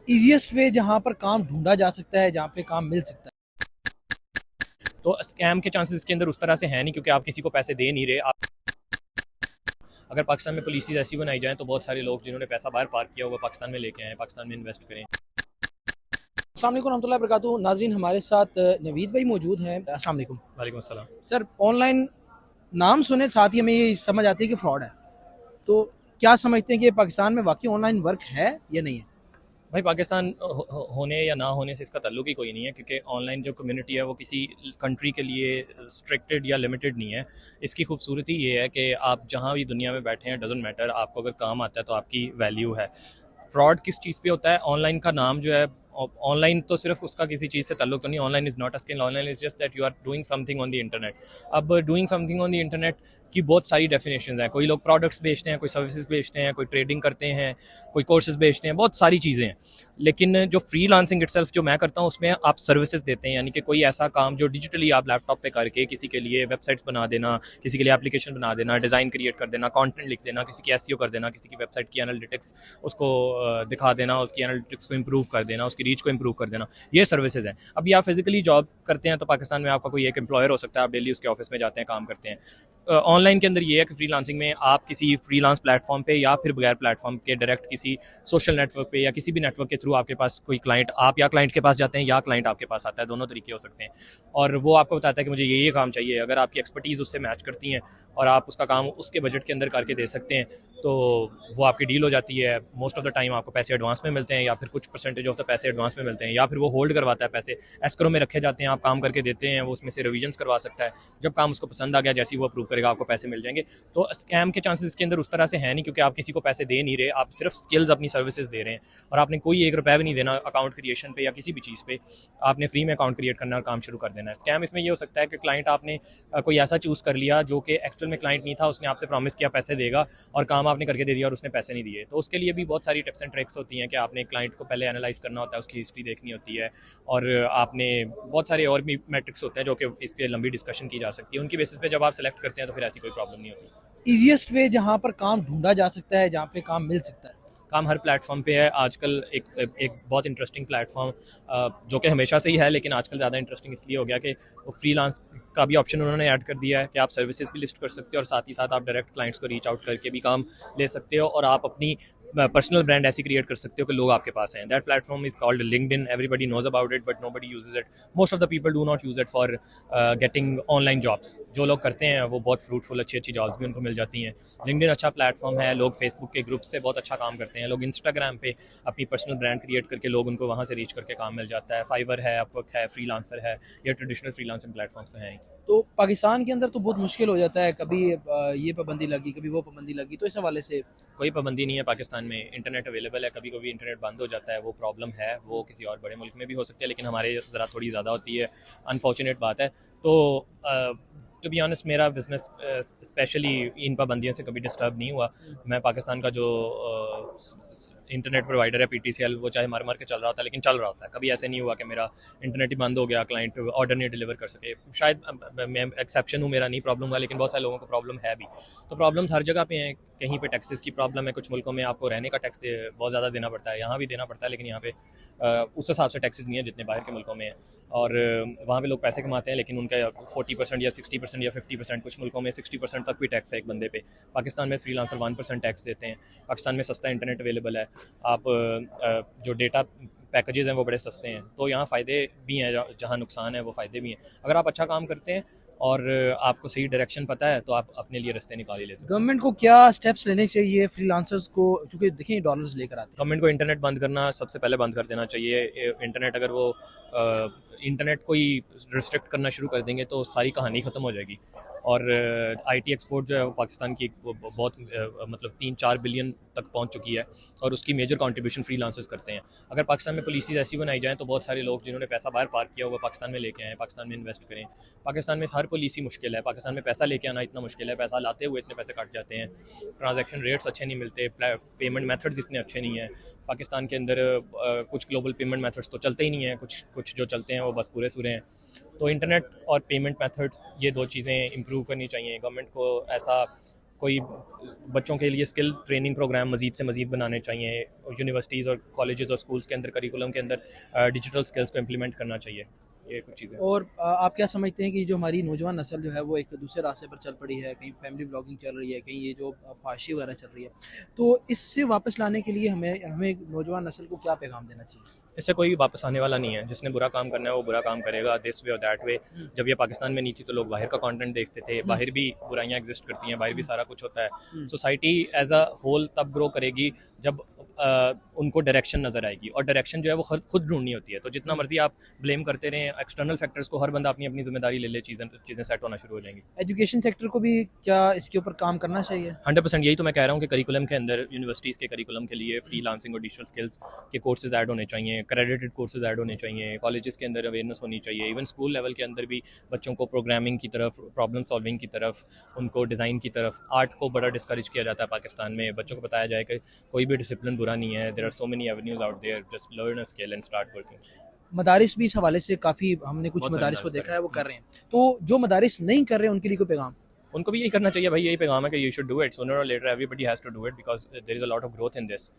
Easiest वे जहाँ पर काम ढूँढा जा सकता है, जहाँ पे काम मिल सकता है। तो स्कैम के चांसेस इसके अंदर उस तरह से हैं नहीं, क्योंकि आप किसी को पैसे दे नहीं रहे। आप अगर पाकिस्तान में पॉलिसीज ऐसी बनाई जाएँ तो बहुत सारे लोग जिन्होंने पैसा बाहर पार्क किया हुआ पाकिस्तान में लेके आएँ, पाकिस्तान में इन्वेस्ट करें। अस्सलाम वालेकुम रहमतुल्लाहि व बरकातुहू। नाज़रीन, हमारे साथ नवीद भाई मौजूद हैं। अस्सलाम वालेकुम। वालेकुम अस्सलाम। सर, ऑनलाइन नाम सुने साथ ही हमें ये समझ आती है कि फ्रॉड है। तो क्या समझते हैं कि पाकिस्तान में वाक़ई ऑनलाइन वर्क है या नहीं है? भाई पाकिस्तान होने या ना होने से इसका ताल्लुक ही कोई नहीं है, क्योंकि ऑनलाइन जो कम्युनिटी है वो किसी कंट्री के लिए स्ट्रिक्टेड या लिमिटेड नहीं है। इसकी खूबसूरती ये है कि आप जहाँ भी दुनिया में बैठे हैं, डजेंट मैटर, आपको अगर काम आता है तो आपकी वैल्यू है। फ्रॉड किस चीज़ पे होता है? ऑनलाइन का नाम जो है, ऑनलाइन तो सिर्फ उसका किसी चीज़ से ताल्लुक तो नहीं। Online is not a skill, online is just that you are doing something on the internet. अब doing something on the internet की बहुत सारी डेफिनेशंस हैं। कोई लोग प्रोडक्ट्स बेचते हैं, कोई सर्विसेज बेचते हैं, कोई ट्रेडिंग करते हैं, कोई कोर्सेज बेचते हैं, बहुत सारी चीज़ें हैं। लेकिन जो फ्री लांसिंग इटसेल्फ जो मैं करता हूँ उसमें आप सर्विसेज देते हैं, यानी कि कोई ऐसा काम जो डिजिटली आप लैपटॉप पे करके किसी के लिए वेबसाइट्स बना देना, किसी के लिए एप्लीकेशन बना देना, डिज़ाइन क्रिएट कर देना, कंटेंट लिख देना, किसी की एसईओ कर देना, किसी की वेबसाइट की एनालिटिक्स उसको दिखा देना, उसकी एनालिटिक्स को इंप्रूव कर देना, उसकी रीच को इंप्रूव कर देना, ये सर्विसेज हैं। अभी आप फिजिकली जॉब करते हैं तो पाकिस्तान में आपका कोई एक एम्प्लॉयर हो सकता है, आप डेली उसके ऑफिस में जाते हैं, काम करते हैं। ऑनलाइन के अंदर ये है कि फ्रीलांसिंग में आप किसी फ्रीलांस प्लेटफॉर्म पे या फिर बगैर प्लेटफॉर्म के डायरेक्ट किसी सोशल नेटवर्क पे या किसी भी नेटवर्क के थ्रू आपके पास कोई क्लाइंट, आप या क्लाइंट के पास जाते हैं या क्लाइंट आपके पास आता है, दोनों तरीके हो सकते हैं। और वो आपको बताता है कि मुझे ये काम चाहिए। अगर आपकी एक्सपर्टीज़ उससे मैच करती हैं और आप उसका काम उसके बजट के अंदर करके दे सकते हैं तो वो आपकी डील हो जाती है। मोस्ट ऑफ द टाइम आपको पैसे एडवांस में मिलते हैं, या फिर कुछ परसेंटेज ऑफ द पैसे एडवांस में मिलते हैं, या फिर वो होल्ड करवाता है, पैसे एस्क्रो में रखे जाते हैं, आप काम करके देते हैं, वो उसमें से रिविजन्स करवा सकता है। जब काम उसको पसंद आ गया, जैसे ही वो अप्रूव करेगा, आपको पैसे मिल जाएंगे। तो स्कैम के चांसेस इसके अंदर उस तरह से हैं नहीं, क्योंकि आप किसी को पैसे दे नहीं रहे, आप सिर्फ स्किल्स अपनी सर्विसेज दे रहे हैं, और आपने कोई एक रुपया भी नहीं देना अकाउंट क्रिएशन पे या किसी भी चीज़ पे। आपने फ्री में अकाउंट क्रिएट करना और काम शुरू कर देना है। स्कैम इसमें ये हो सकता है कि क्लाइंट आपने कोई ऐसा चूज़ कर लिया जो कि एक्चुअल में क्लाइंट नहीं था, उसने आपसे प्रॉमिस किया पैसे देगा और काम आपने करके दे दिया और उसने पैसे नहीं दिए। तो उसके लिए भी बहुत सारी टिप्स एंड ट्रिक्स होती हैं कि आपने क्लाइंट को पहले एनालाइज करना होता है, उसकी हिस्ट्री देखनी होती है, और आपने बहुत सारे और भी मैट्रिक्स होते हैं जो कि इस पर लंबी डिस्कशन की जा सकती है। उनकी बेसिस पे जब आप सेलेक्ट करते हैं तो फिर ऐसी कोई प्रॉब्लम नहीं होती। ईज़ीएस्ट वे जहाँ पर काम ढूँढा जा सकता है, जहाँ पे काम मिल सकता है। काम हर प्लेटफॉर्म पे है आजकल। एक बहुत इंटरेस्टिंग प्लेटफॉर्म जो कि हमेशा से ही है, लेकिन आजकल ज़्यादा इंटरेस्टिंग इसलिए हो गया कि वो फ्रीलांस का भी ऑप्शन उन्होंने ऐड कर दिया है कि आप सर्विसेज भी लिस्ट कर सकते हो और साथ ही साथ आप डायरेक्ट क्लाइंट्स को रीच आउट करके भी काम ले सकते हो, और आप अपनी पर्सनल ब्रांड ऐसी क्रिएट कर सकते हो कि लोग आपके पास हैं। That platform is called LinkedIn. Everybody knows about it but nobody uses it. Most of the people do not use it for getting online jobs. जो लोग करते हैं वो बहुत फ्रूटफुल अच्छी अच्छी जॉब्स भी उनको मिल जाती हैं। लिंक्डइन अच्छा प्लेटफॉर्म है। लोग फेसबुक के ग्रुप से बहुत अच्छा काम करते हैं, लोग इंस्टाग्राम पे अपनी पर्सनल ब्रांड क्रिएट करके लोग उनको वहाँ से रीच करके काम मिल जाता है। फाइवर है, अपवर्क है, फ्रीलांसर है, ये ट्रेडिशनल फ्रीलांसिंग प्लेटफॉर्म्स तो हैं ही। तो पाकिस्तान के अंदर तो बहुत मुश्किल हो जाता है, कभी ये पाबंदी लगी, कभी वो पाबंदी लगी, तो इस हवाले से कोई पाबंदी नहीं है पाकिस्तान में, इंटरनेट अवेलेबल है। कभी कभी इंटरनेट बंद हो जाता है, वो प्रॉब्लम है, वो किसी और बड़े मुल्क में भी हो सकती है, लेकिन हमारे ज़रा थोड़ी ज़्यादा होती है। अनफॉर्चुनेट बात है। तो टू बी ऑनेस्ट मेरा बिजनेस स्पेशली इन पाबंदियों से कभी डिस्टर्ब नहीं हुआ। मैं पाकिस्तान का जो इंटरनेट प्रोवाइडर है PTCL, वो चाहे मर मर के चल रहा था लेकिन चल रहा होता है। कभी ऐसे नहीं हुआ कि मेरा इंटरनेट ही बंद हो गया, क्लाइंट ऑर्डर नहीं डिलीवर कर सके। शायद मैं एक्सेप्शन हूँ, मेरा नहीं प्रॉब्लम हुआ, लेकिन बहुत सारे लोगों को प्रॉब्लम है भी। तो प्रॉब्लम्स हर जगह पे हैं। कहीं पे टैक्सेस की प्रॉब्लम है, कुछ मुल्कों में आपको रहने का टैक्स बहुत ज़्यादा देना पड़ता है, यहाँ भी देना पड़ता है, लेकिन यहाँ पे उस हिसाब से टैक्सेस नहीं है जितने बाहर के मुल्कों में है। और वहाँ पे लोग पैसे कमाते हैं, लेकिन उनका 40% या 60% या 50%, कुछ मुल्कों में 60% तक भी टैक्स है एक बंदे पे। पाकिस्तान में फ्रीलांसर 1% टैक्स देते हैं। पाकिस्तान में सस्ता इंटरनेट अवेलेबल है। आप जो डेटा पैकेजेस हैं वो बड़े सस्ते हैं। तो यहाँ फ़ायदे भी हैं, जहाँ नुकसान है वो फ़ायदे भी हैं। अगर आप अच्छा काम करते हैं और आपको सही डायरेक्शन पता है तो आप अपने लिए रास्ते निकाल ही लेते हो। गवर्नमेंट को क्या स्टेप्स लेने चाहिए फ्रीलांसर्स को, क्योंकि देखिए डॉलर्स लेकर आते हैं। गवर्नमेंट को इंटरनेट बंद करना सबसे पहले बंद कर देना चाहिए। इंटरनेट अगर वो इंटरनेट को ही रिस्ट्रिक्ट करना शुरू कर देंगे तो सारी कहानी ख़त्म हो जाएगी। और IT एक्सपोर्ट जो है वो पाकिस्तान की बहुत मतलब 3-4 बिलियन तक पहुंच चुकी है, और उसकी मेजर कंट्रीब्यूशन फ्रीलांसर्स करते हैं। अगर पाकिस्तान में पॉलिसीज ऐसी बनाई जाएँ तो बहुत सारे लोग जिन्होंने पैसा बाहर पार्क किया हुआ पाकिस्तान में लेके आएँ, पाकिस्तान में इन्वेस्ट करें। पाकिस्तान में हर पॉलिसी मुश्किल है। पाकिस्तान में पैसा लेके आना इतना मुश्किल है, पैसा लाते हुए इतने पैसे कट जाते हैं, ट्रांजैक्शन रेट्स अच्छे नहीं मिलते, पेमेंट मेथड्स इतने अच्छे नहीं हैं। पाकिस्तान के अंदर कुछ ग्लोबल पेमेंट मेथड्स तो चलते ही नहीं हैं, कुछ कुछ जो चलते हैं वो बस पूरे सूरे हैं। तो इंटरनेट और पेमेंट मेथड्स, ये दो चीज़ें इंप्रूव करनी चाहिए। गवर्नमेंट को ऐसा कोई बच्चों के लिए स्किल ट्रेनिंग प्रोग्राम मज़ीद से मज़ीद बनाने चाहिए, यूनिवर्सिटीज़ और कॉलेजेस और स्कूल्स के अंदर करिकुलम के अंदर डिजिटल स्किल्स को इम्प्लीमेंट करना चाहिए। ये कुछ चीज़ें। और आप क्या समझते हैं कि जो हमारी नौजवान नस्ल जो है वो एक दूसरे रास्ते पर चल पड़ी है, कहीं फैमिली ब्लॉगिंग चल रही है, कहीं ये जो फाशी वगैरह चल रही है, तो इससे वापस लाने के लिए हमें हमें नौजवान नस्ल को क्या पैगाम देना चाहिए? इससे कोई वापस आने वाला नहीं है। जिसने बुरा काम करना है वो बुरा काम करेगा, दिस वे और दैट वे। हम्म, जब ये पाकिस्तान में नहीं थी तो लोग बाहर का कंटेंट देखते थे, हम्म, बाहर भी बुराइयां एग्जिस्ट करती हैं, बाहर भी हम्म, सारा कुछ होता है। हम्म, सोसाइटी एज अ होल तब ग्रो करेगी जब उनको डायरेक्शन नज़र आएगी, और डायरेक्शन जो है वो खुद ढूंढनी होती है। तो जितना हम्म। मर्जी आप ब्लेम करते रहें एक्सटर्नल फैक्टर्स को, हर बंदा अपनी अपनी जिम्मेदारी ले ले, चीज़ें सेट होना शुरू हो जाएंगी। एजुकेशन सेक्टर को भी क्या इसके ऊपर काम करना चाहिए? 100% यही तो मैं कह रहा हूँ कि करिकुलम के अंदर यूनिवर्सिटीज़ के करिकुलम के लिए फ्री लांसिंग और डिजिटल स्किल्स के कोर्सेज ऐड होने चाहिए, क्रेडिटेड कोर्सेज ऐड होने चाहिए, कॉलेजेस के अंदर अवेयरनेस होनी चाहिए, इवन स्कूल लेवल के अंदर भी बच्चों को प्रोग्रामिंग की तरफ, प्रॉब्लम सॉल्विंग की तरफ, उनको डिज़ाइन की तरफ। आर्ट को बड़ा डिस्करेज किया जाता है पाकिस्तान में। बच्चों को बताया जाए कि कोई भी डिसिप्लिन बुरा नहीं है, there are so many avenues out there, just learn a skill and start working. मदारिस भी इस हवाले से काफ़ी हमने कुछ बहुत सारे मदारिस को मदारिस देखा है वो करें। कर रहे हैं, तो जो मदारिस नहीं कर रहे हैं उनके लिए कोई पैगाम? उनको भी यही करना चाहिए भाई, यही पैगाम है कि you should do it, sooner और later everybody has to do it, because there is a lot of growth in this.